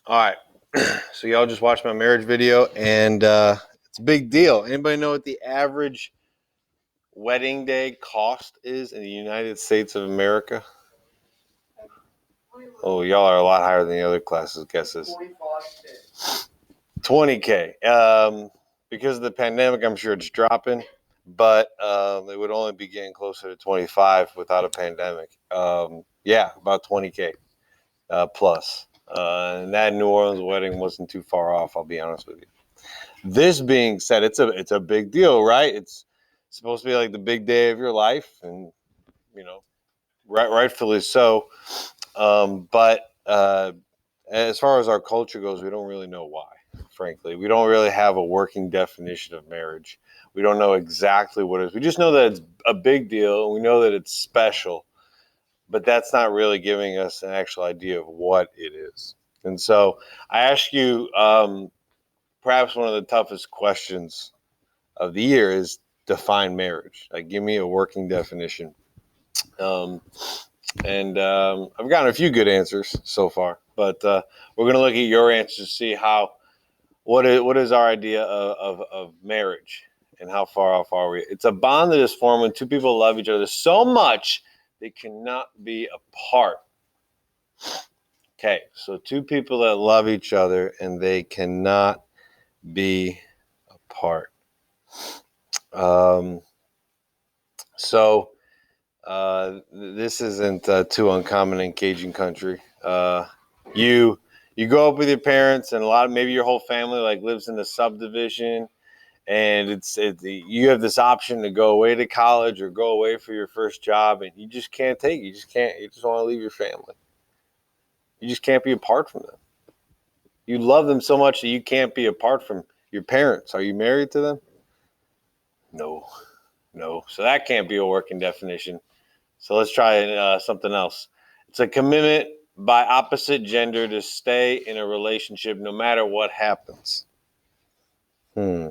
All right. So y'all just watched my marriage video, and it's a big deal. Anybody know what the average wedding day cost is in the United States of America? Oh, y'all are a lot higher than the other classes' guesses. 20K. Because of the pandemic, I'm sure it's dropping, but it would only be getting closer to 25 without a pandemic. Yeah, about 20K plus. And that New Orleans wedding wasn't too far off, I'll be honest with you. This being said, it's a big deal, right? It's supposed to be like the big day of your life, and rightfully so. But as far as our culture goes, we don't really know why. Frankly, we don't really have a working definition of marriage. We don't know exactly what it is. We just know that it's a big deal, and we know that it's special. But that's not really giving us an actual idea of what it is. And so I ask you, perhaps one of the toughest questions of the year is define marriage. Like, give me a working definition. And I've gotten a few good answers so far, but we're going to look at your answers to see what is our idea of marriage and how far off are we. It's a bond that is formed when two people love each other so much they cannot be apart. Okay, so two people that love each other and they cannot be apart. So this isn't too uncommon in Cajun country. You go up with your parents, and maybe your whole family like lives in the subdivision, and you have this option to go away to college or go away for your first job, and you just can't take it. You just want to leave your family. You just can't be apart from them. You love them so much that you can't be apart from your parents. Are you married to them? No. So that can't be a working definition. So let's try something else. It's a commitment by opposite gender to stay in a relationship no matter what happens. Hmm.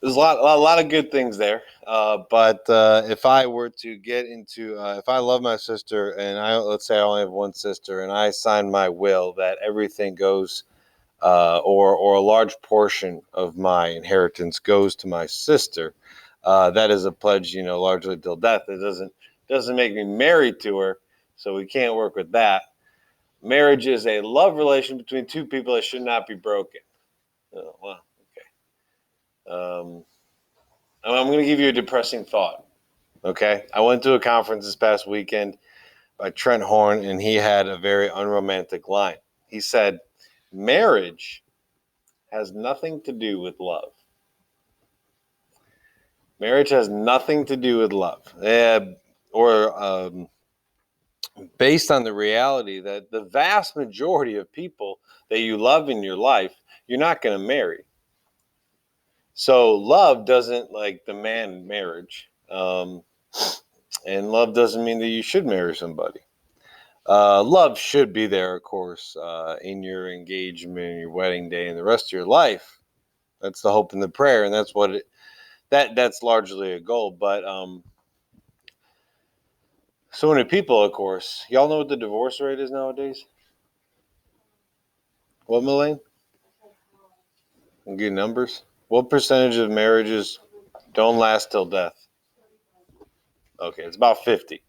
There's a lot of good things there. But if I were to get into, if I love my sister, and let's say I only have one sister, and I sign my will that everything goes, or a large portion of my inheritance goes to my sister, that is a pledge, largely till death. It doesn't make me married to her, so we can't work with that. Marriage is a love relation between two people that should not be broken. Oh, well, okay. I'm going to give you a depressing thought. Okay, I went to a conference this past weekend by Trent Horn, and he had a very unromantic line. He said, "Marriage has nothing to do with love. Marriage has nothing to do with love, or based on the reality that the vast majority of people that you love in your life, you're not going to marry. So love doesn't demand marriage, and love doesn't mean that you should marry somebody. Love should be there, of course, in your engagement, your wedding day, and the rest of your life. That's the hope and the prayer, and that's largely a goal. But so many people, of course, y'all know what the divorce rate is nowadays. What, Melaine? Good numbers. What percentage of marriages don't last till death? Okay, it's about 50.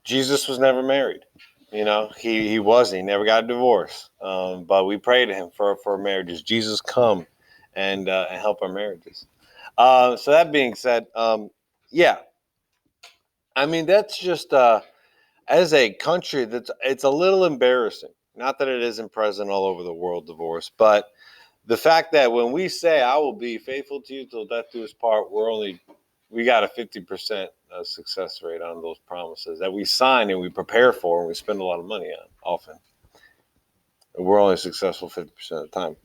Jesus was never married. He wasn't. He never got a divorce. But we pray to him for marriages. Jesus, come and help our marriages. So that being said, yeah, I mean that's just as a country it's a little embarrassing. Not that it isn't present all over the world, divorce, but the fact that when we say I will be faithful to you till death do us part, we got a 50% success rate on those promises that we sign and we prepare for and we spend a lot of money on often. We're only successful 50% of the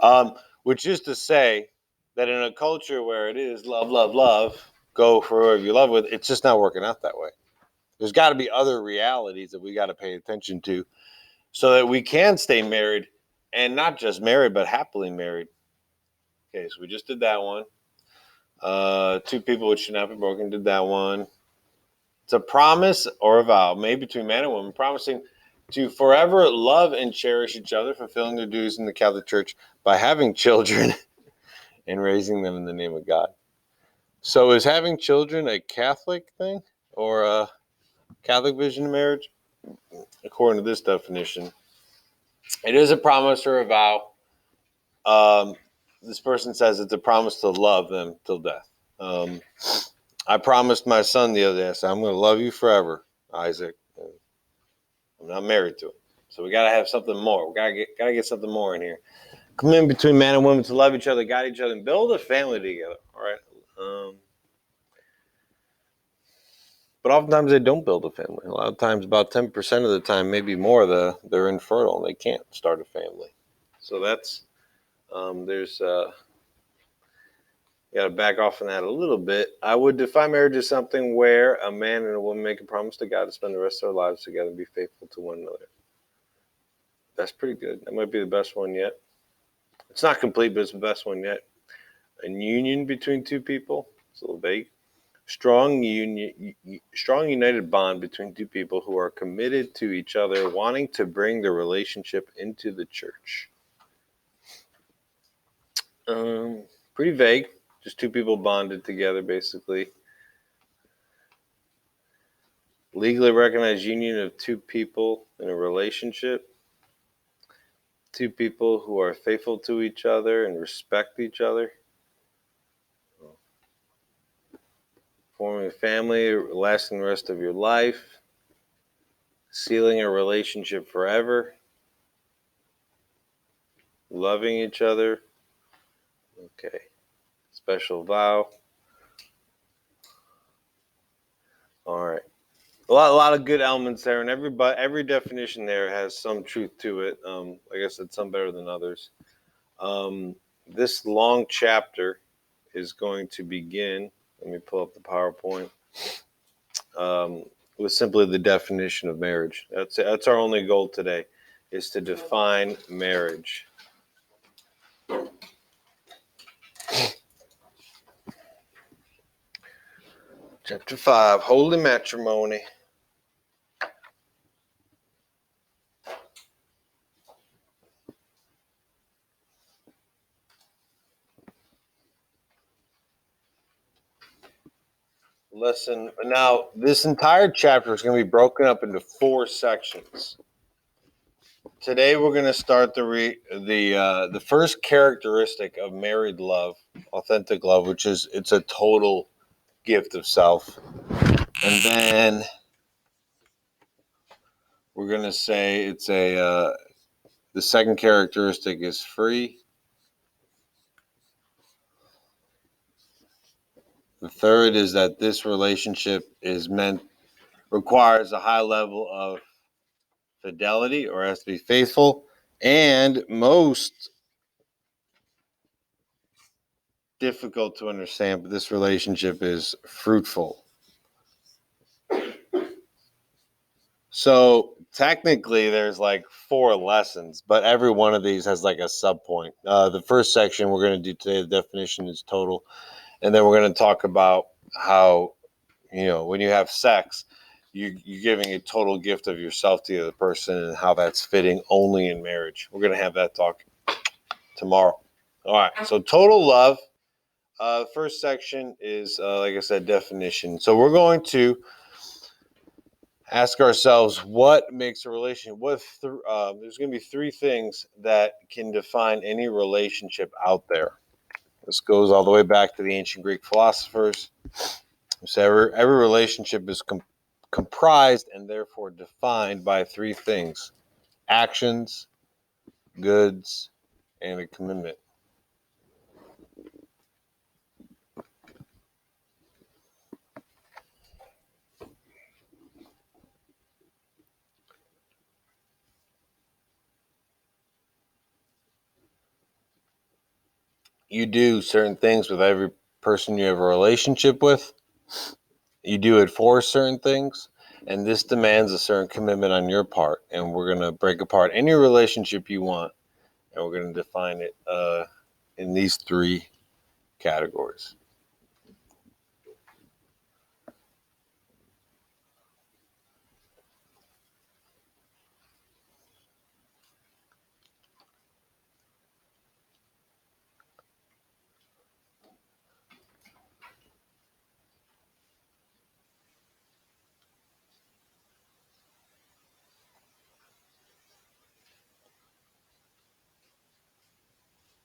time. Which is to say that in a culture where it is love, love, love, go for whoever you love with, it's just not working out that way. There's got to be other realities that we got to pay attention to so that we can stay married, and not just married, but happily married. Okay, so we just did that one. Two people which should not be broken, did that one. It's a promise or a vow made between man and woman, promising to forever love and cherish each other, fulfilling their duties in the Catholic Church by having children and raising them in the name of God. So is having children a Catholic thing or a Catholic vision of marriage? According to this definition, it is a promise or a vow. This person says it's a promise to love them till death. I promised my son the other day, I said, I'm going to love you forever, Isaac. I'm not married to him. So we got to have something more. We got to get something more in here. Commitment between man and woman to love each other, guide each other, and build a family together. All right. But oftentimes they don't build a family. A lot of times, about 10% of the time, maybe more, they're infertile and they can't start a family. So that's you got to back off from that a little bit. I would define marriage as something where a man and a woman make a promise to God to spend the rest of their lives together and be faithful to one another. That's pretty good. That might be the best one yet. It's not complete, but it's the best one yet. A union between two people. It's a little vague. Strong united bond between two people who are committed to each other, wanting to bring the relationship into the church. Pretty vague. Just two people bonded together, basically. Legally recognized union of two people in a relationship. Two people who are faithful to each other and respect each other. Forming a family, lasting the rest of your life. Sealing a relationship forever. Loving each other. Okay. Special vow. All right. A lot of good elements there, and every definition there has some truth to it. Like I said, some better than others. This long chapter is going to begin. Let me pull up the PowerPoint. With simply the definition of marriage. That's our only goal today, is to define marriage. Chapter 5, Holy Matrimony. Listen, now this entire chapter is going to be broken up into 4 sections. Today we're going to start the first characteristic of married love, authentic love, which is it's a total gift of self. And then we're going to say it's the second characteristic is free. The third is that this relationship requires a high level of fidelity or has to be faithful. And most difficult to understand, but this relationship is fruitful. So technically there's like 4 lessons, but every one of these has like a sub point. The first section we're going to do today, the definition is total. And then we're going to talk about how, when you have sex, you're giving a total gift of yourself to the other person and how that's fitting only in marriage. We're going to have that talk tomorrow. All right. So total love. First section is, like I said, definition. So we're going to ask ourselves what makes a relationship. There's going to be 3 things that can define any relationship out there. This goes all the way back to the ancient Greek philosophers. So every relationship is comprised and therefore defined by 3 things: actions, goods, and a commitment. You do certain things with every person you have a relationship with. You do it for certain things, and this demands a certain commitment on your part. And we're going to break apart any relationship you want, and we're going to define it in these three categories.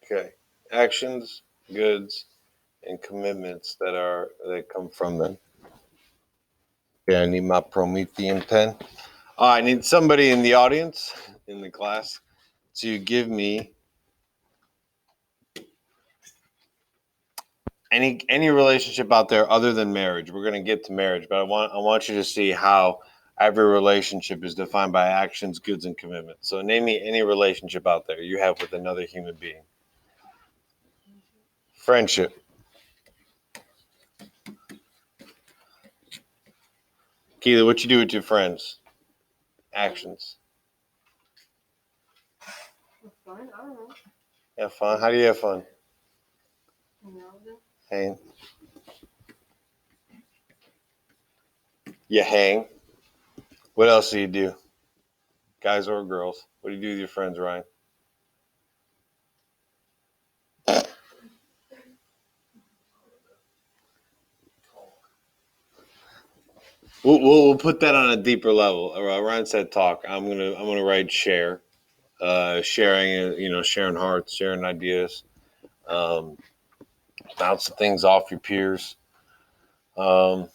Okay. Actions, goods, and commitments that come from them. Okay, I need my Promethean pen. I need somebody in the audience, in the class, to give me any relationship out there other than marriage. We're going to get to marriage, but I want you to see how every relationship is defined by actions, goods, and commitments. So name me any relationship out there you have with another human being. Friendship. Keely, what you do with your friends? Actions. Fun? I don't know. Have fun. How do you have fun? Hang. You hang. What else do you do? Guys or girls? What do you do with your friends, Ryan? We'll put that on a deeper level. Ryan said talk. I'm gonna write share. Sharing, sharing hearts, sharing ideas, bouncing things off your peers. Come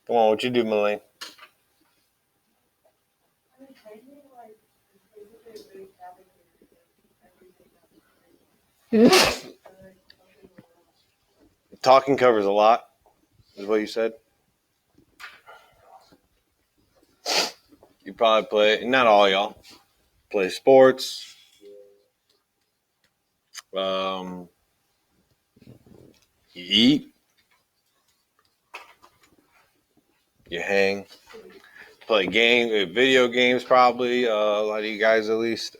on, what you do, Malane? Talking covers a lot, is what you said. You probably play, not all y'all, play sports. You eat. You hang. Play video games probably. A lot of you guys at least.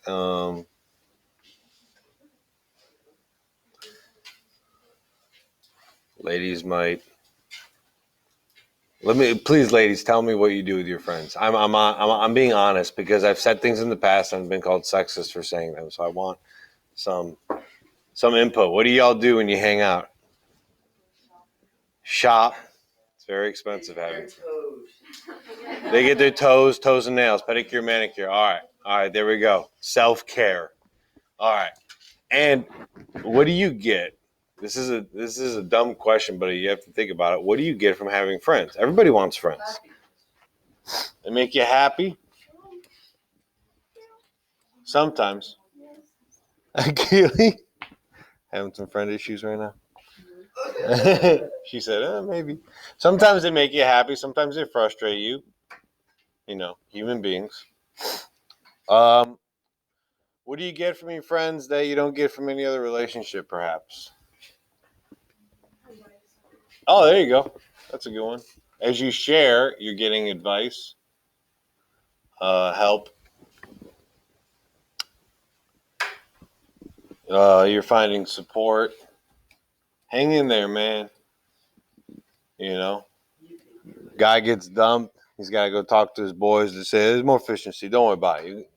Ladies might. Please, ladies, tell me what you do with your friends. I'm being honest because I've said things in the past and I've been called sexist for saying them. So I want some input. What do y'all do when you hang out? Shop. It's very expensive having. They get their toes and nails, pedicure, manicure. All right, there we go. Self-care. All right. And what do you get? This is a dumb question, but you have to think about it. What do you get from having friends? Everybody wants friends. They make you happy. Sometimes. Keely, having some friend issues right now. She said, maybe. Sometimes they make you happy. Sometimes they frustrate you. Human beings. What do you get from your friends that you don't get from any other relationship, perhaps? Oh, there you go. That's a good one. As you share, you're getting advice, help. You're finding support. Hang in there, man. Guy gets dumped. He's got to go talk to his boys to say, there's more efficiency. Don't worry about it.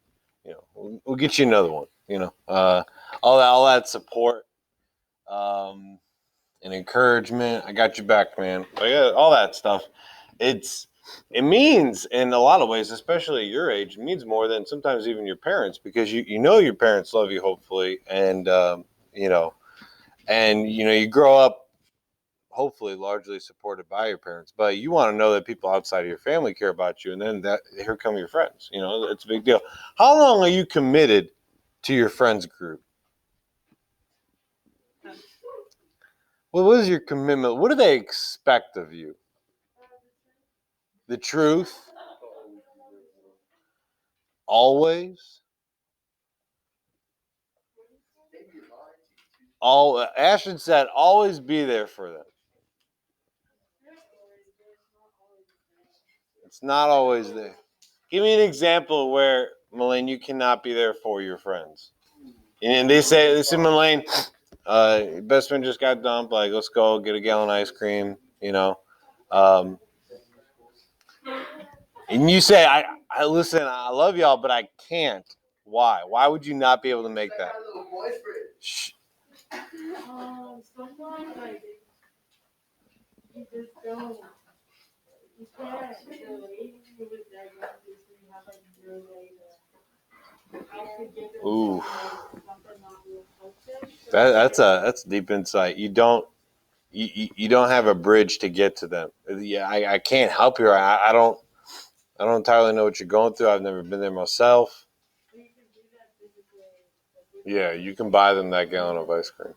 We'll get you another one. All that support, and encouragement. I got you back, man. All that stuff. It means in a lot of ways, especially at your age, it means more than sometimes even your parents, because your parents love you, hopefully, and you grow up hopefully largely supported by your parents, but you want to know that people outside of your family care about you, and then here come your friends. It's a big deal. How long are you committed to your friends group? Well, what is your commitment? What do they expect of you? The truth? Always? Ashton said, always be there for them. It's not always there. Give me an example where, Melaine, you cannot be there for your friends. And they say, Melaine, best friend just got dumped. Like, let's go get a gallon of ice cream, Um, and you say, I listen, I love y'all, but I can't. Why? Why would you not be able to make that? Shh. Sometimes like you just don't. You can't. So even with that, you have like your way to how to get them Ooh, something not real focused. that's deep insight. You don't have a bridge to get to them. Yeah, I can't help you. I don't entirely know what you're going through. I've never been there myself. You can do that physically. Yeah, you can buy them that gallon of ice cream.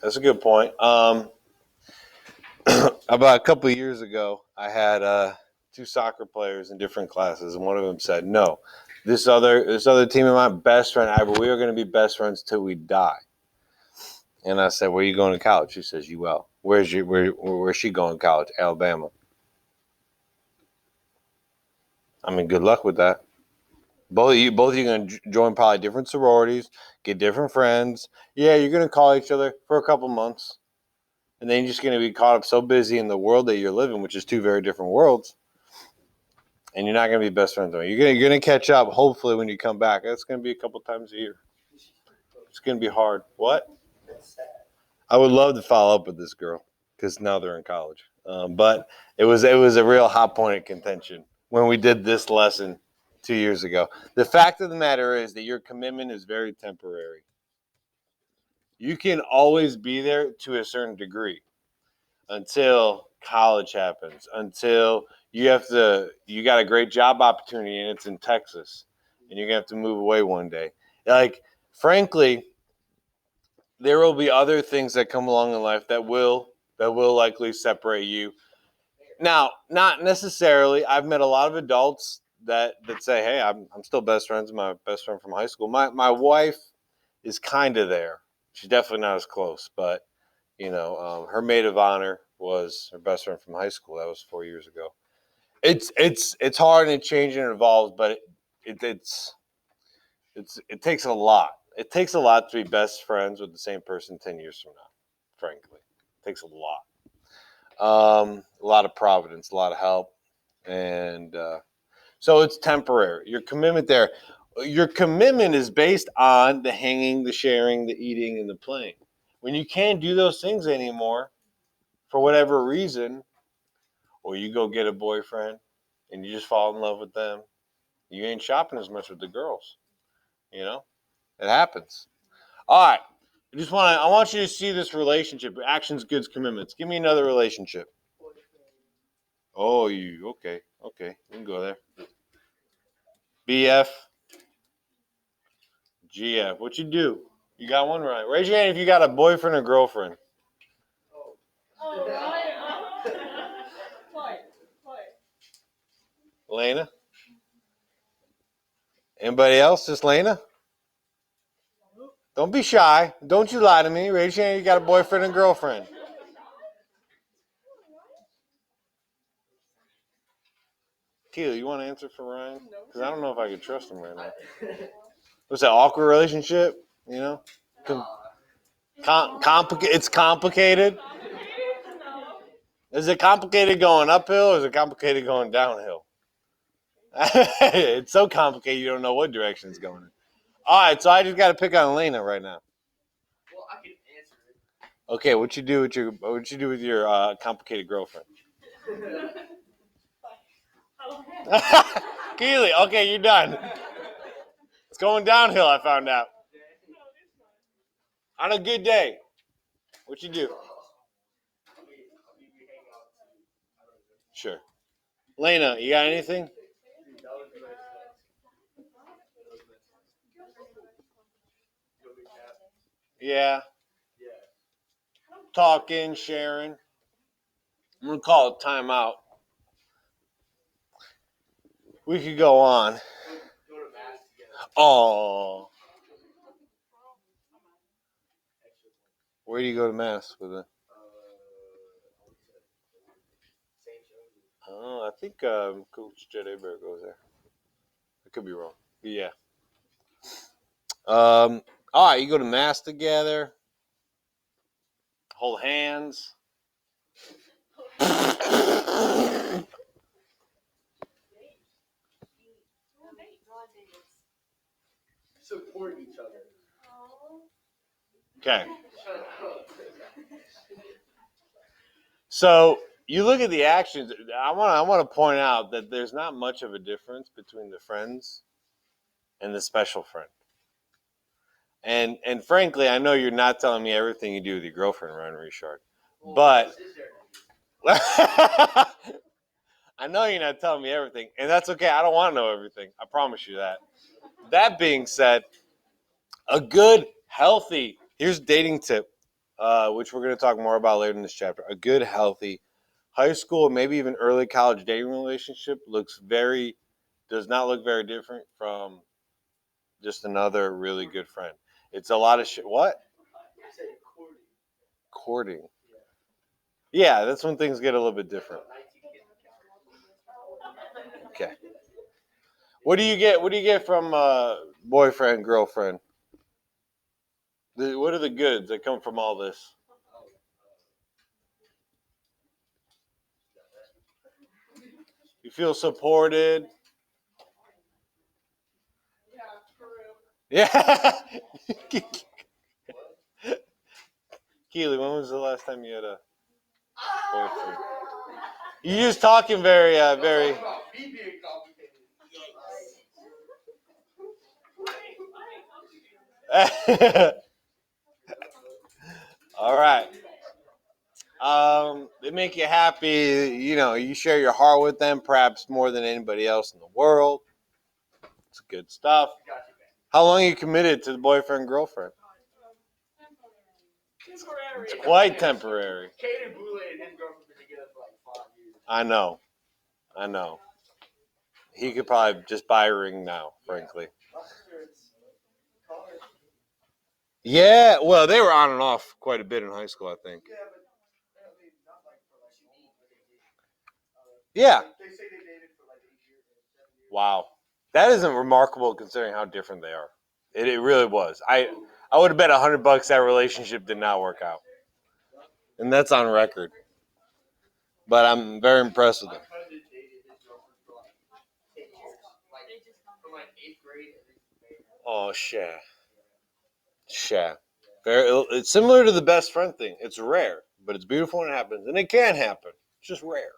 That's a good point. About a couple of years ago, I had two soccer players in different classes, and one of them said, "No, this other team of mine, best friend, we are going to be best friends till we die." And I said, "Where are you going to college?" She says, "UL." Where's she going to college? Alabama. I mean, good luck with that. Both of you going to join probably different sororities, get different friends. Yeah, you're going to call each other for a couple months, and then you're just going to be caught up so busy in the world that you're living, which is two very different worlds, and you're not going to be best friends. You're going to catch up. Hopefully, when you come back, that's going to be a couple times a year. It's going to be hard. What? I would love to follow up with this girl because now they're in college. But it was a real hot point of contention when we did this lesson 2 years ago. The fact of the matter is that your commitment is very temporary. You can always be there to a certain degree until college happens, until you got a great job opportunity and it's in Texas and you're going to have to move away one day. Like, frankly, there will be other things that come along in life that will likely separate you. Now, not necessarily. I've met a lot of adults that say, "Hey, I'm still best friends with my best friend from high school." My wife is kind of there. She's definitely not as close, but her maid of honor was her best friend from high school. That was 4 years ago. It's hard and it changes and it evolves, but it takes a lot. It takes a lot to be best friends with the same person 10 years from now. Frankly, it takes a lot. A lot of providence, a lot of help, and so it's temporary. Your commitment is based on the hanging, the sharing, the eating, and the playing. When you can't do those things anymore, for whatever reason, or you go get a boyfriend and you just fall in love with them, you ain't shopping as much with the girls. It happens. All right. I want you to see this relationship: actions, goods, commitments. Give me another relationship. Oh, okay? Okay, you can go there. BF, GF. What you do? You got one right. Raise your hand if you got a boyfriend or girlfriend. Oh, right. Lena. Anybody else? Just Lena? Don't be shy. Don't you lie to me. Raise your hand if you got a boyfriend and girlfriend. Keely, you want to answer for Ryan? Because I don't know if I can trust him right now. What's that, awkward relationship? It's complicated. Is it complicated going uphill or is it complicated going downhill? It's so complicated you don't know what direction it's going in. All right, so I just got to pick on Lena right now. Well, I can answer it. Okay, what you do with your complicated girlfriend? Keely, okay, you're done. It's going downhill. I found out. On a good day, what you do? Sure. Lena, you got anything? Yeah. Talking, sharing. I'm gonna call it timeout. We could go on. Oh, where do you go to mass with it? I think Coach Jed Aber goes there. I could be wrong. But yeah. All right, you go to mass together, hold hands. Support each other. Okay. So you look at the actions. I want to point out that there's not much of a difference between the friends and the special friend. And frankly, I know you're not telling me everything you do with your girlfriend, Ryan Richard. But I know you're not telling me everything, and that's okay. I don't want to know everything. I promise you that. That being said, a good, healthy, here's dating tip, which we're going to talk more about later in this chapter. A good, healthy high school, maybe even early college dating relationship does not look very different from just another really good friend. It's a lot of shit. What? Courting. Yeah, that's when things get a little bit different. Okay. What do you get? What do you get from boyfriend, girlfriend? What are the goods that come from all this? You feel supported. Yeah. Keely, when was the last time you had a boyfriend? You're just talking very. All right. They make you happy. You know, you share your heart with them, perhaps more than anybody else in the world. It's good stuff. How long are you committed to the boyfriend girlfriend? It's quite temporary. Caden Boulay and his girlfriend been together for like 5 years. I know. He could probably just buy a ring now, frankly. Yeah, well, they were on and off quite a bit in high school, I think. Yeah. They say they dated for like 8 years. Wow. That isn't remarkable considering how different they are. It really was. I would have bet $100 that relationship did not work out. And that's on record. But I'm very impressed with them. My cousin dated his girlfriend for like 10 years. From like 8th grade. Oh, shit. It's similar to the best friend thing. It's rare, but it's beautiful when it happens. And it can happen. It's just rare.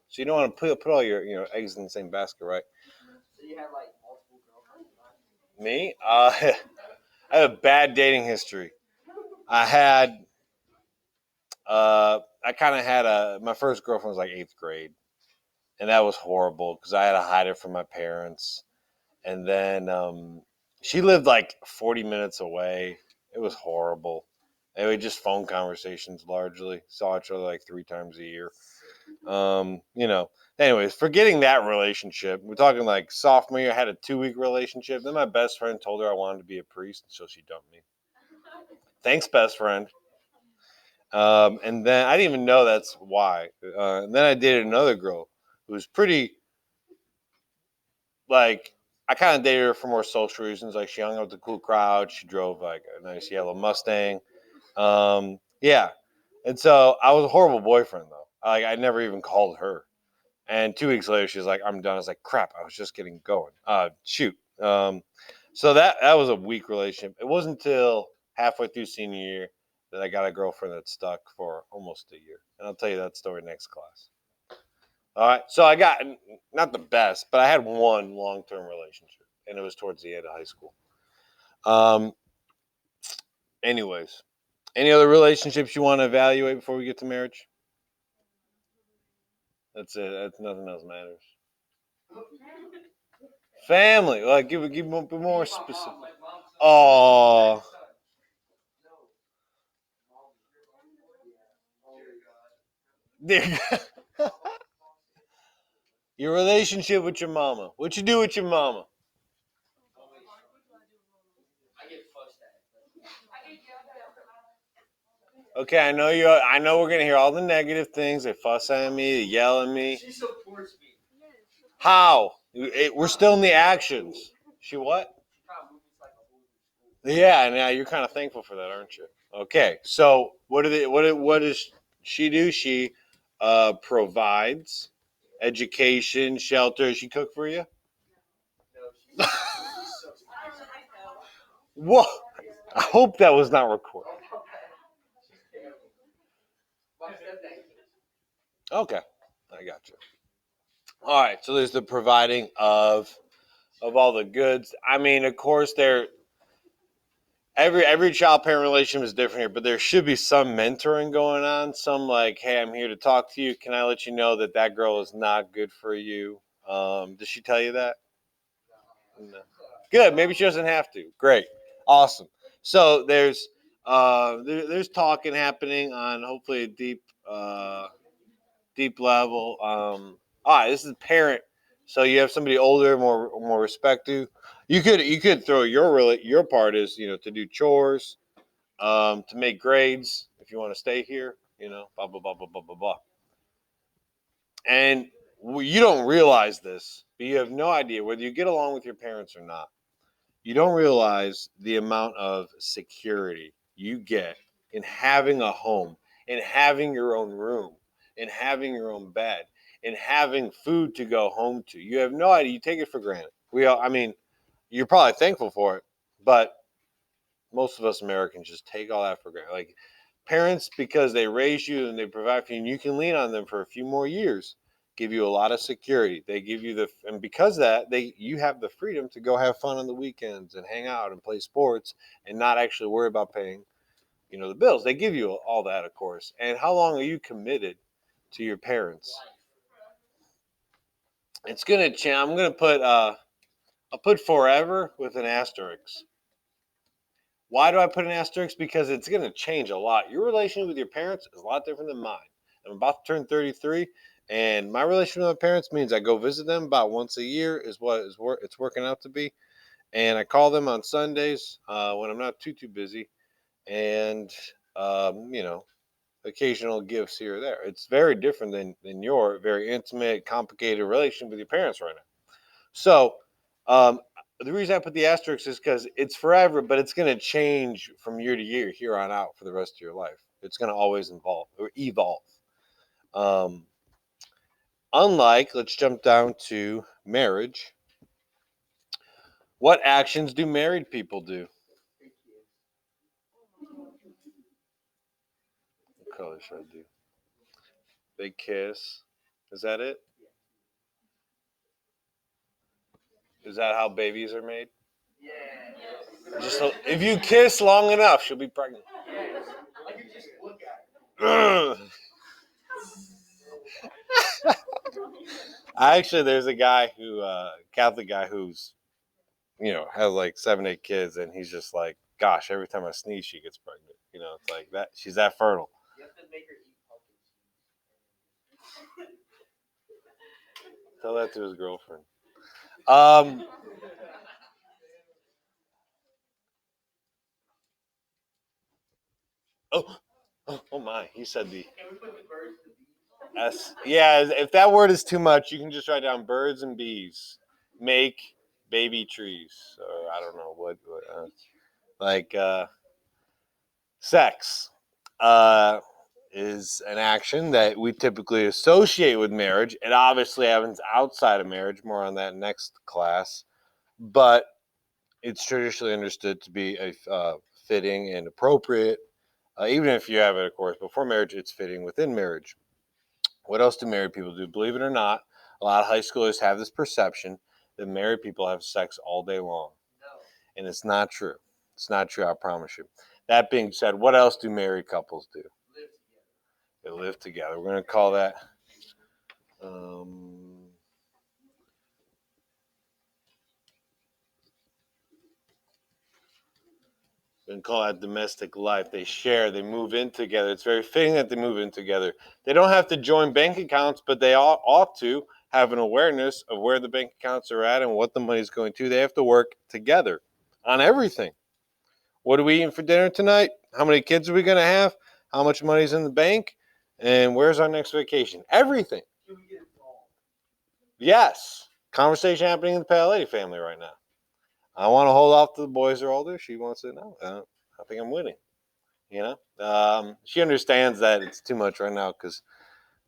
So you don't want to put all your eggs in the same basket, right? So you had like multiple girlfriends? Me? I have a bad dating history. I had I kind of had my first girlfriend was like 8th grade, and that was horrible because I had to hide it from my parents. And then she lived like 40 minutes away. It was horrible. And we just phone conversations largely. Saw each other like 3 times a year. Anyways, forgetting that relationship, we're talking like sophomore year. I had a 2-week relationship. Then my best friend told her I wanted to be a priest, so she dumped me. Thanks, best friend. And then I didn't even know that's why. And then I dated another girl who was pretty, like, I kind of dated her for more social reasons. Like, she hung out with the cool crowd. She drove, like, a nice yellow Mustang. Yeah. And so I was a horrible boyfriend, though. Like, I never even called her. And 2 weeks later, she was like, I'm done. I was like, crap, I was just getting going. Shoot. So that was a weak relationship. It wasn't until halfway through senior year that I got a girlfriend that stuck for almost a year. And I'll tell you that story next class. All right. So I got, not the best, but I had one long-term relationship. And it was towards the end of high school. Anyways, any other relationships you want to evaluate before we get to marriage? That's it. That's nothing else matters. Family. Like, give more specific. Oh. Your relationship with your mama. What you do with your mama? Okay, I know you. I know we're gonna hear all the negative things. They fuss at me, they yell at me. She supports me. How? We're still in the actions. She what? She kind of moved me to like a whole new school. Yeah, and now you're kind of thankful for that, aren't you? Okay, so what does she do? She provides education, shelter. Does she cook for you? No, she's so Whoa! I hope that was not recorded. she's terrible. My stepdad. Okay, I got you. All right, so there's the providing of all the goods. I mean, of course, every child parent relationship is different here, but there should be some mentoring going on. Some like, hey, I'm here to talk to you. Can I let you know that that girl is not good for you? Does she tell you that? No. Good. Maybe she doesn't have to. Great. Awesome. So there's talking happening on hopefully a deep level. This is parent. So you have somebody older, more respect to. You could throw your part is to do chores, to make grades if you want to stay here. Blah blah blah blah blah blah blah. And you don't realize this, but you have no idea whether you get along with your parents or not. You don't realize the amount of security you get in having a home, in having your own room, in having your own bed, in having food to go home to. You have no idea. You take it for granted. I mean, you're probably thankful for it, but most of us Americans just take all that for granted. Like parents, because they raise you and they provide for you, and you can lean on them for a few more years, give you a lot of security. They give you and because of that, you have the freedom to go have fun on the weekends and hang out and play sports and not actually worry about paying, the bills. They give you all that, of course. And how long are you committed to your parents? It's gonna change. I'm gonna put I'll put forever with an asterisk. Why do I put an asterisk? Because it's going to change a lot. Your relationship with your parents is a lot different than mine. I'm about to turn 33, and my relationship with my parents means I go visit them about once a year, is what it's working out to be. And I call them on Sundays when I'm not too busy, and occasional gifts here or there. It's very different than your very intimate, complicated relationship with your parents right now. So, the reason I put the asterisk is because it's forever, but it's going to change from year to year, here on out, for the rest of your life. It's going to always evolve. Um, Unlike, let's jump down to marriage. What actions do married people do? What color should I do? They kiss. Is that it? Is that how babies are made? Yeah. Just if you kiss long enough, she'll be pregnant. Yes. I can just look at it. Actually, there's a guy Catholic guy who's has like 7, 8 kids, and he's just like, gosh, every time I sneeze, she gets pregnant. It's like that. She's that fertile. You have to make her eat pumpkin seeds. Tell that to his girlfriend. Um, oh, oh my! He said the Can we put the birds to bees? S. Yeah, if that word is too much, you can just write down birds and bees. Make baby trees, or I don't know what like sex. Uh, is an action that we typically associate with marriage. It obviously happens outside of marriage. More on that next class. But it's traditionally understood to be a fitting and appropriate, even if you have it, of course, before marriage, it's fitting within marriage. What else do married people do? Believe it or not, a lot of high schoolers have this perception that married people have sex all day long. No. And it's not true. It's not true, I promise you. That being said, what else do married couples do? Live together. They live together. We're going to call that um, domestic life. They share, they move in together. It's very fitting that they move in together. They don't have to join bank accounts, but they ought to have an awareness of where the bank accounts are at and what the money's going to. They have to work together on everything. What are we eating for dinner tonight? How many kids are we going to have? how much money's in the bank, and where's our next vacation. Everything. Can we get involved? Yes. Conversation happening in the Paoletti family right now. I want to hold off till the boys are older. She wants it now. I think I'm winning. She understands that it's too much right now because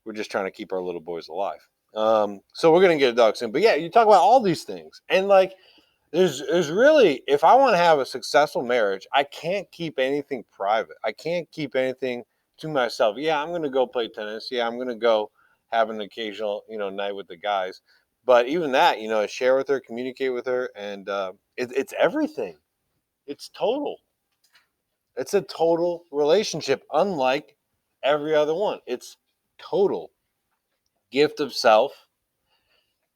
we're just trying to keep our little boys alive. So we're gonna get a dog soon. But yeah, you talk about all these things, and like, there's really, if I want to have a successful marriage, I can't keep anything private. I can't keep anything to myself. Yeah, I'm gonna go play tennis. Yeah, I'm gonna go have an occasional night with the guys. But even that, I share with her, communicate with her, and it's everything. It's total. It's a total relationship, unlike every other one. It's total gift of self.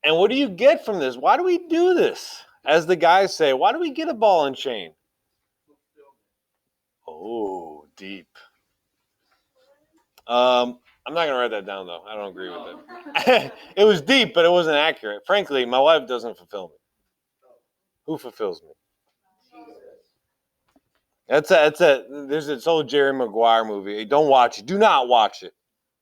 And what do you get from this? Why do we do this? As the guys say, why do we get a ball and chain? Oh, deep. I'm not gonna write that down though. I don't agree with it. It was deep, but it wasn't accurate. Frankly, my wife doesn't fulfill me. Who fulfills me? There's this old Jerry Maguire movie. Don't watch it. Do not watch it.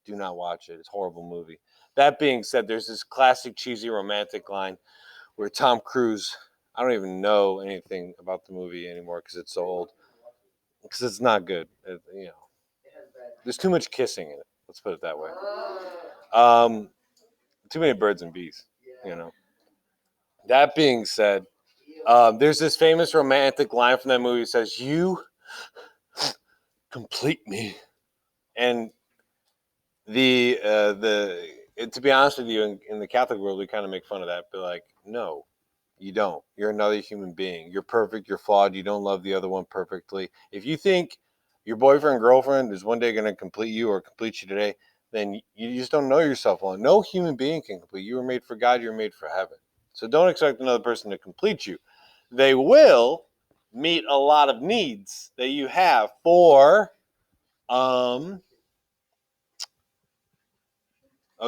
Do not watch it. It's a horrible movie. That being said, there's this classic cheesy romantic line where Tom Cruise, I don't even know anything about the movie anymore because it's so old. Because it's not good. There's too much kissing in it. Let's put it that way. Too many birds and bees. That being said, there's this famous romantic line from that movie that says, "You complete me," and to be honest with you, in the Catholic world, we kind of make fun of that, but like, no, you don't. You're another human being. You're perfect. You're flawed. You don't love the other one perfectly. If you think your boyfriend, girlfriend is one day going to complete you or complete you today, then you just don't know yourself well. No human being can complete you. You were made for God. You were made for heaven. So don't expect another person to complete you. They will meet a lot of needs that you have for, of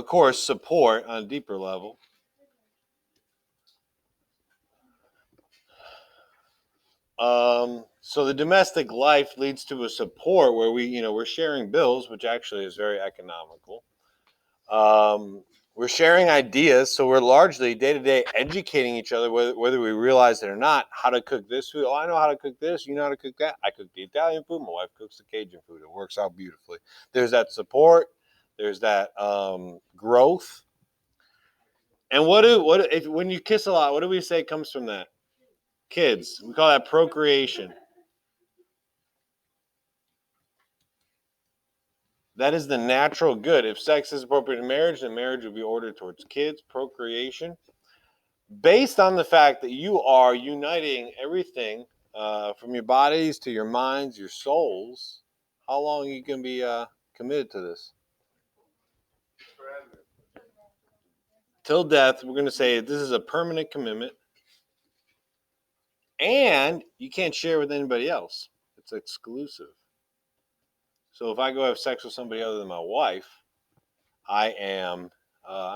course, support on a deeper level. So the domestic life leads to a support where we're sharing bills, which actually is very economical. We're sharing ideas, so we're largely day to day educating each other, whether we realize it or not, how to cook this food. Oh, I know how to cook this. You know how to cook that. I cook the Italian food. My wife cooks the Cajun food. It works out beautifully. There's that support. There's that growth. And when you kiss a lot? What do we say comes from that? Kids. We call that procreation. That is the natural good. If sex is appropriate in marriage, then marriage will be ordered towards kids, procreation, based on the fact that you are uniting everything from your bodies to your minds, your souls. How long are you going to be committed to this? Forever. Till death. We're going to say this is a permanent commitment, and you can't share with anybody else. It's exclusive. So if I go have sex with somebody other than my wife, I'm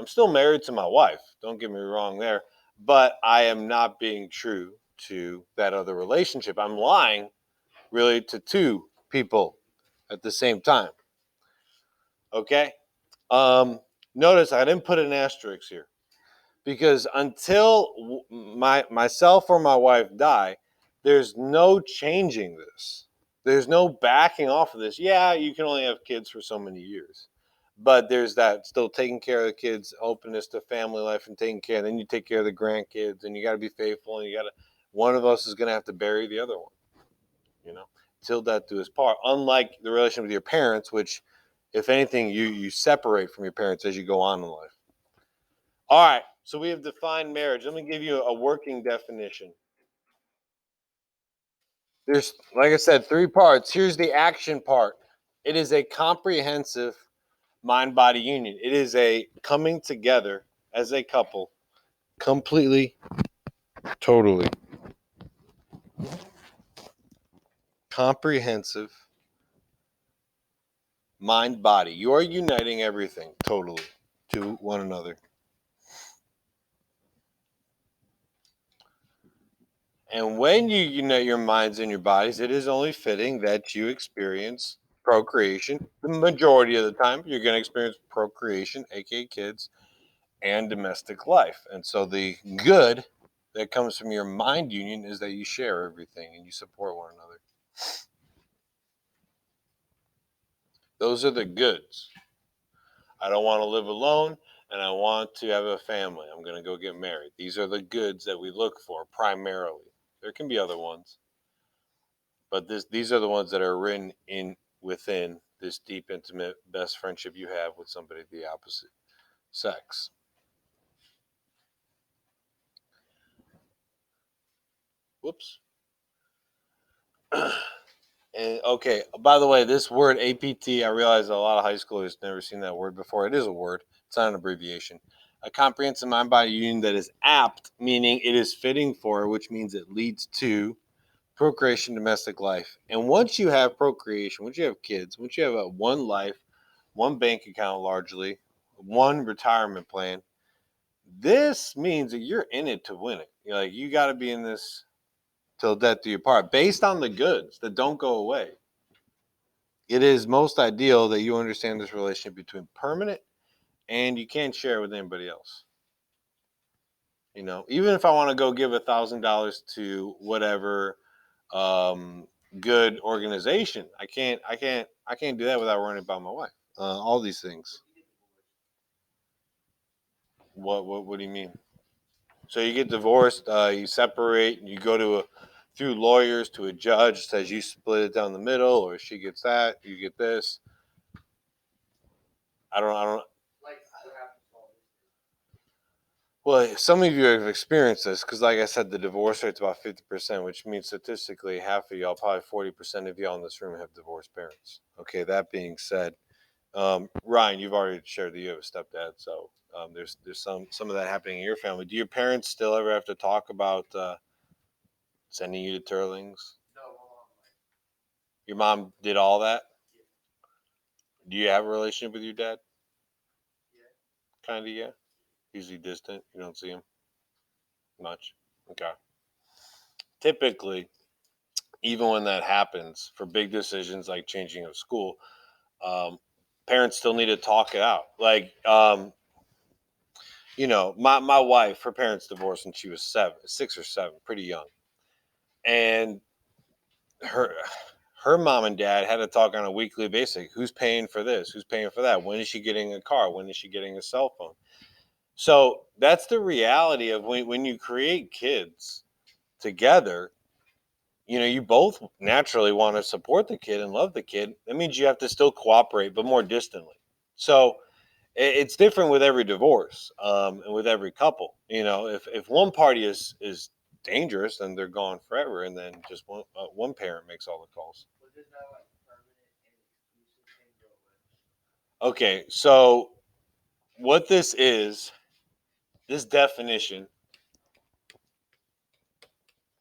still married to my wife. Don't get me wrong there, but I am not being true to that other relationship. I'm lying really to two people at the same time. Okay. Notice I didn't put an asterisk here because until myself or my wife die, there's no changing this. There's no backing off of this. Yeah, you can only have kids for so many years. But there's that still taking care of the kids, openness to family life and taking care. Then you take care of the grandkids and you got to be faithful and one of us is going to have to bury the other one, till death do us part. Unlike the relation with your parents, which, if anything, you separate from your parents as you go on in life. All right, so we have defined marriage. Let me give you a working definition. There's, like I said, three parts. Here's the action part. It is a comprehensive mind-body union. It is a coming together as a couple, completely, totally comprehensive mind-body. You are uniting everything totally to one another. And when you unite your minds and your bodies, it is only fitting that you experience procreation. The majority of the time, you're going to experience procreation, aka kids, and domestic life. And so the good that comes from your mind union is that you share everything and you support one another. Those are the goods. I don't want to live alone and I want to have a family. I'm going to go get married. These are the goods that we look for primarily. There can be other ones, but these are the ones that are written in within this deep, intimate, best friendship you have with somebody of the opposite sex. Whoops. And okay, by the way, this word APT, I realize a lot of high schoolers never seen that word before. It is a word. It's not an abbreviation. A comprehensive mind-body union that is apt, meaning it is fitting for, which means it leads to procreation, domestic life. And once you have procreation, once you have kids, once you have a one life, one bank account largely, one retirement plan, this means that you're in it to win it. You're like, you got to be in this till death do you part, based on the goods that don't go away. It is most ideal that you understand this relationship between permanent and you can't share it with anybody else. You know, even if I want to go give $1,000 to whatever good organization, I can't do that without worrying about my wife. All these things. What do you mean? So you get divorced, you separate, you go to through lawyers to a judge, says you split it down the middle, or she gets that, you get this. I don't. Like what happens to all Well, some of you have experienced this because, like I said, the divorce rate's about 50%, which means statistically half of y'all, probably 40% of y'all in this room have divorced parents. Okay, that being said, Ryan, you've already shared that you have a stepdad, so there's some of that happening in your family. Do your parents still ever have to talk about sending you to Turlings? no, hold on. Your mom did all that? Yeah. Do you have a relationship with your dad? Yeah. Kind of, yeah. Usually distant. You don't see him much. Okay. Typically, even when that happens for big decisions like changing of school, um, parents still need to talk it out. Like, my wife, her parents divorced when she was 6 or 7, pretty young, and her her mom and dad had to talk on a weekly basis. Who's paying for this? Who's paying for that? When is she getting a car? When is she getting a cell phone? So that's the reality of when you create kids together. You both naturally want to support the kid and love the kid. That means you have to still cooperate, but more distantly. So it's different with every divorce, and with every couple. If one party is dangerous, then they're gone forever, and then just one parent makes all the calls. But there's no like permanent and exclusive thing go away. Okay, so what this definition,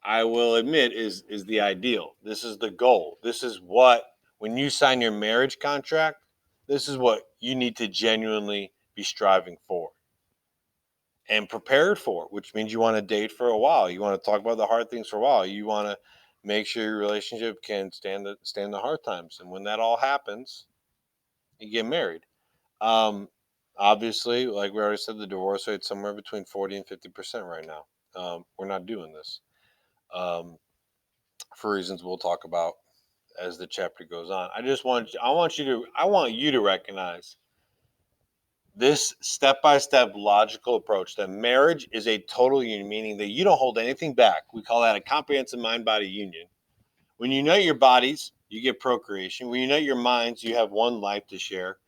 I will admit, is the ideal. This is the goal. This is what, when you sign your marriage contract, this is what you need to genuinely be striving for and prepared for, which means you want to date for a while. You want to talk about the hard things for a while. You want to make sure your relationship can stand the hard times. And when that all happens, you get married. Um, Obviously, like we already said, the divorce rate's somewhere between 40 and 50% right now. We're not doing this. Um, for reasons we'll talk about as the chapter goes on. I want you to recognize this step-by-step logical approach that marriage is a total union, meaning that you don't hold anything back. We call that a comprehensive mind-body union. When you unite your bodies, you get procreation. When you unite your minds, you have one life to share.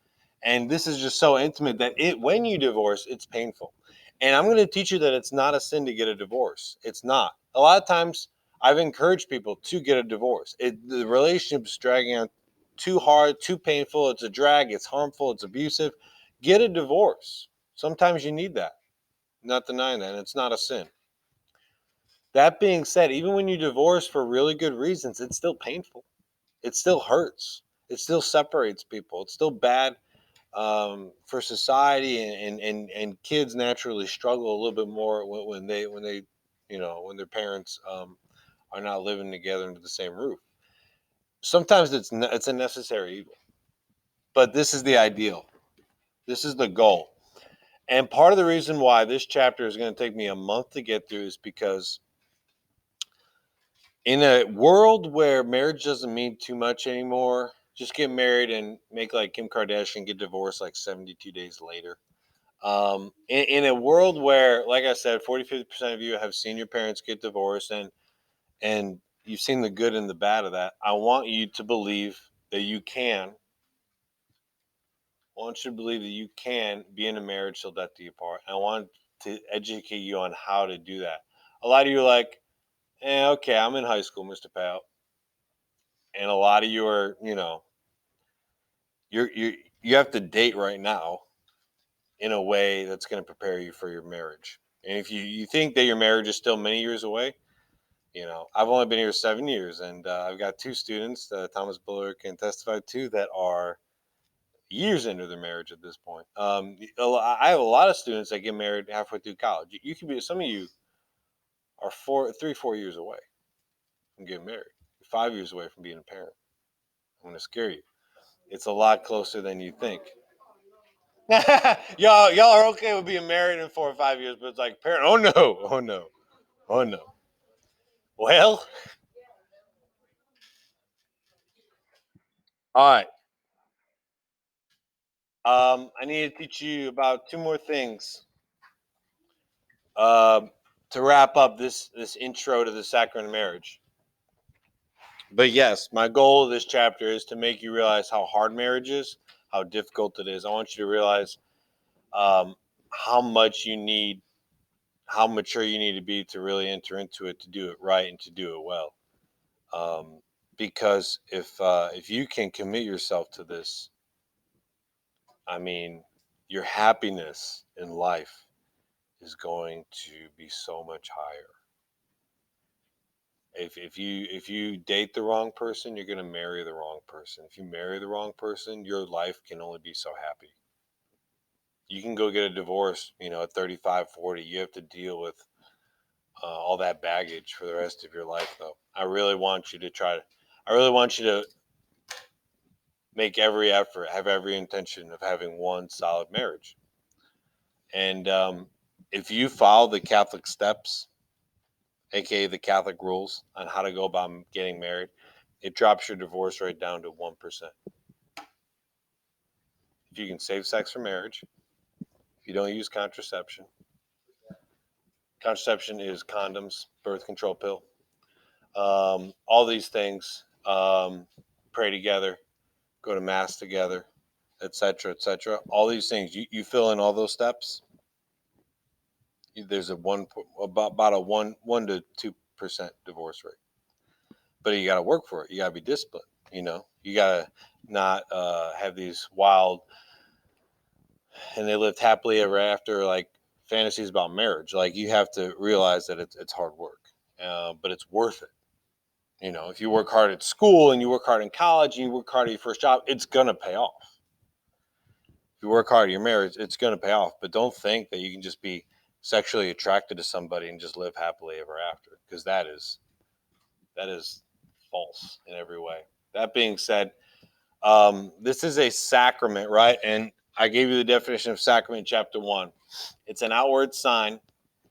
And this is just so intimate that when you divorce, it's painful. And I'm going to teach you that it's not a sin to get a divorce. It's not. A lot of times I've encouraged people to get a divorce. The relationship's dragging out too hard, too painful. It's a drag. It's harmful. It's abusive. Get a divorce. Sometimes you need that. Not denying that. And it's not a sin. That being said, even when you divorce for really good reasons, it's still painful. It still hurts. It still separates people. It's still bad for society, and kids naturally struggle a little bit more when their parents are not living together under the same roof. sometimes it's a necessary evil, but this is the ideal. This is the goal. And part of the reason why this chapter is going to take me a month to get through is because in a world where marriage doesn't mean too much anymore, just get married and make like Kim Kardashian, get divorced like 72 days later. In a world where, like I said, 40-50% of you have seen your parents get divorced, and you've seen the good and the bad of that. I want you to believe that you can. I want you to believe that you can be in a marriage till death do you part. I want to educate you on how to do that. A lot of you are like, okay, I'm in high school, Mr. Powell. And a lot of you are, you have to date right now in a way that's going to prepare you for your marriage. And if you think that your marriage is still many years away, I've only been here 7 years, and I've got two students that Thomas Buller can testify to that are years into their marriage at this point. I have a lot of students that get married halfway through college. You could be, some of you are 4 years away from getting married. You're 5 years away from being a parent. I'm going to scare you. It's a lot closer than you think. y'all are okay with being married in 4 or 5 years, but it's like parent. Oh no! Oh no! Oh no! Well, all right. I need to teach you about two more things uh, to wrap up this intro to the sacrament of marriage. But yes, my goal of this chapter is to make you realize how hard marriage is, how difficult it is. I want you to realize um, how much you need, how mature you need to be to really enter into it, to do it right, and to do it well. Because if you can commit yourself to this, I mean, your happiness in life is going to be so much higher. If you date the wrong person, you're going to marry the wrong person. If you marry the wrong person, your life can only be so happy. You can go get a divorce, at 35, 40. You have to deal with all that baggage for the rest of your life, though. I really want you to make every effort, have every intention of having one solid marriage. And if you follow the Catholic steps, aka the Catholic rules on how to go about getting married, it drops your divorce rate down to 1%. If you can save sex for marriage, if you don't use contraception, contraception is condoms, birth control pill, all these things, pray together, go to mass together, etc., etc. All these things, you fill in all those steps. There's about a 1 to 2% divorce rate, but you got to work for it. You got to be disciplined. You got to not have these wild and they lived happily ever after like fantasies about marriage. Like you have to realize that it's hard work, but it's worth it. If you work hard at school and you work hard in college and you work hard at your first job, it's gonna pay off. If you work hard at your marriage, it's gonna pay off. But don't think that you can just be sexually attracted to somebody and just live happily ever after, because that is false in every way. That being said, this is a sacrament, right? And I gave you the definition of sacrament in chapter 1. It's an outward sign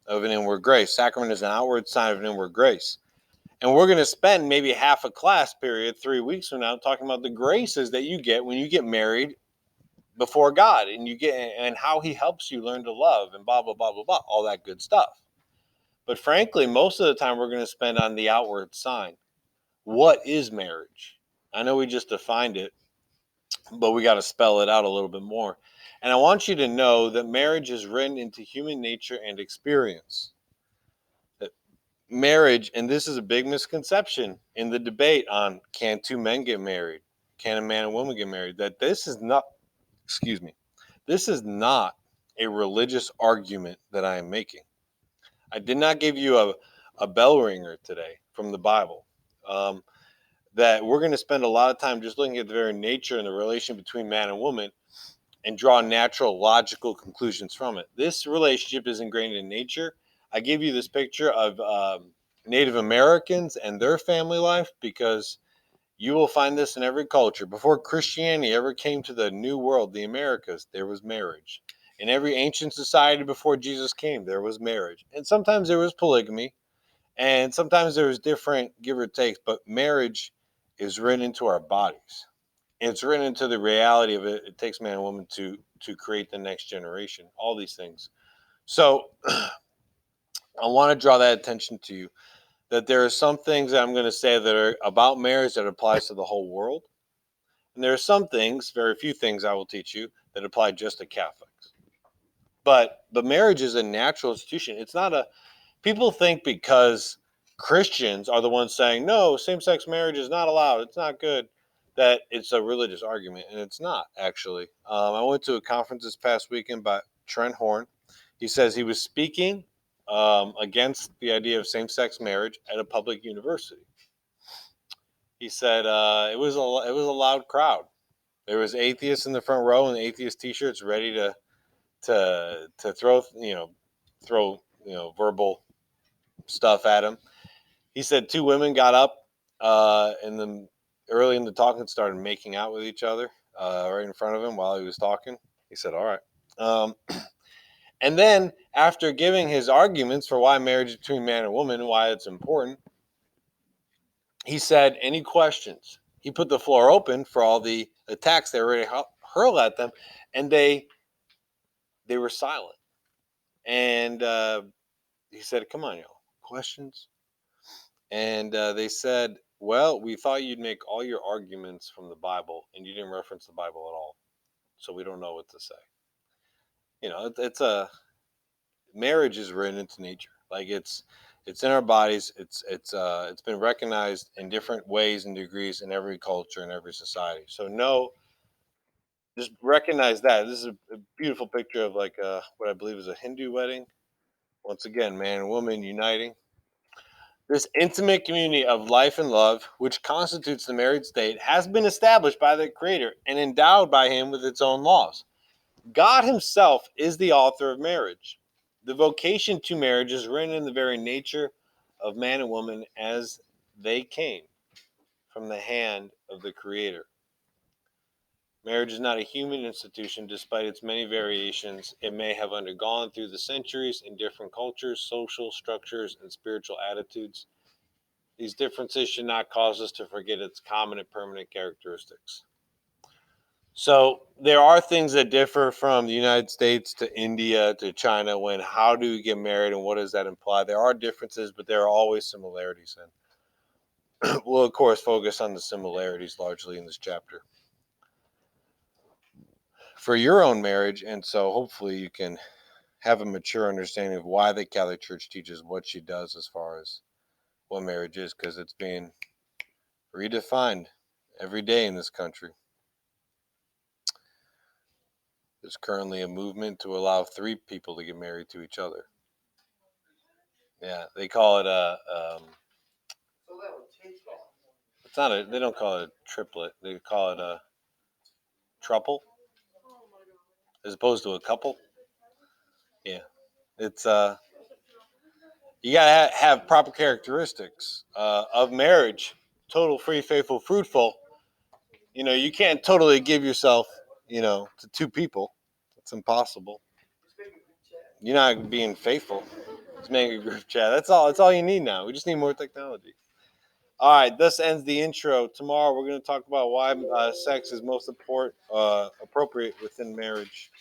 of an inward grace. Sacrament is an outward sign of an inward grace. And we're going to spend maybe half a class period 3 weeks from now talking about the graces that you get when you get married before God, and how he helps you learn to love, and blah, blah, blah, blah, blah, all that good stuff. But frankly, most of the time we're going to spend on the outward sign. What is marriage? I know we just defined it, but we got to spell it out a little bit more. And I want you to know that marriage is written into human nature and experience. That marriage, and this is a big misconception in the debate on can two men get married? Can a man and woman get married? That this is not, excuse me, this is not a religious argument that I am making. I did not give you a bell ringer today from the Bible. That we're going to spend a lot of time just looking at the very nature and the relation between man and woman and draw natural, logical conclusions from it. This relationship is ingrained in nature. I give you this picture of Native Americans and their family life because You will find this in every culture. Before Christianity ever came to the New World, the Americas, there was marriage. In every ancient society before Jesus came, there was marriage. And sometimes there was polygamy, and sometimes there was different give or takes, but marriage is written into our bodies. It's written into the reality of it. It takes man and woman to create the next generation, all these things. So I want to draw that attention to you that there are some things that I'm going to say that are about marriage that applies to the whole world. And there are some things, very few things I will teach you that apply just to Catholics. But marriage is a natural institution. It's not a people think because Christians are the ones saying no, same-sex marriage is not allowed. It's not good. That it's a religious argument, and it's not actually. I went to a conference this past weekend by Trent Horn. He says he was speaking against the idea of same-sex marriage at a public university. He said it was a loud crowd. There was atheists in the front row in atheist T-shirts, ready to throw verbal stuff at him. He said two women got up early in the talk and started making out with each other right in front of him while he was talking. He said, "All right." And then after giving his arguments for why marriage between man and woman, why it's important, he said, "Any questions?" He put the floor open for all the attacks they were ready to hurl at them, and they were silent. And he said, "Come on, y'all, questions?" And they said, "Well, we thought you'd make all your arguments from the Bible, and you didn't reference the Bible at all, so we don't know what to say." It's a marriage is written into nature. Like it's in our bodies. It's been recognized in different ways and degrees in every culture and every society. So no, just recognize that. This is a beautiful picture of like what I believe is a Hindu wedding. Once again, man and woman uniting. This intimate community of life and love, which constitutes the married state, has been established by the Creator and endowed by Him with its own laws. God Himself is the author of marriage. The vocation to marriage is written in the very nature of man and woman as they came from the hand of the Creator. Marriage is not a human institution, despite its many variations it may have undergone through the centuries in different cultures, social structures, and spiritual attitudes. These differences should not cause us to forget its common and permanent characteristics. So there are things that differ from the United States to India to China when how do we get married and what does that imply? There are differences, but there are always similarities. And we'll, of course, focus on the similarities largely in this chapter. For your own marriage, and so hopefully you can have a mature understanding of why the Catholic Church teaches what she does as far as what marriage is, because it's being redefined every day in this country. There's currently a movement to allow 3 people to get married to each other. Yeah, they call it a. It's not a. They don't call it a triplet. They call it a truple, as opposed to a couple. Yeah, it's you gotta have proper characteristics of marriage. Total, free, faithful, fruitful. You can't totally give yourself, to 2 people. It's impossible. You're not being faithful. Just make a group chat. That's all. That's all you need now. We just need more technology. All right. This ends the intro. Tomorrow we're going to talk about why sex is most appropriate within marriage.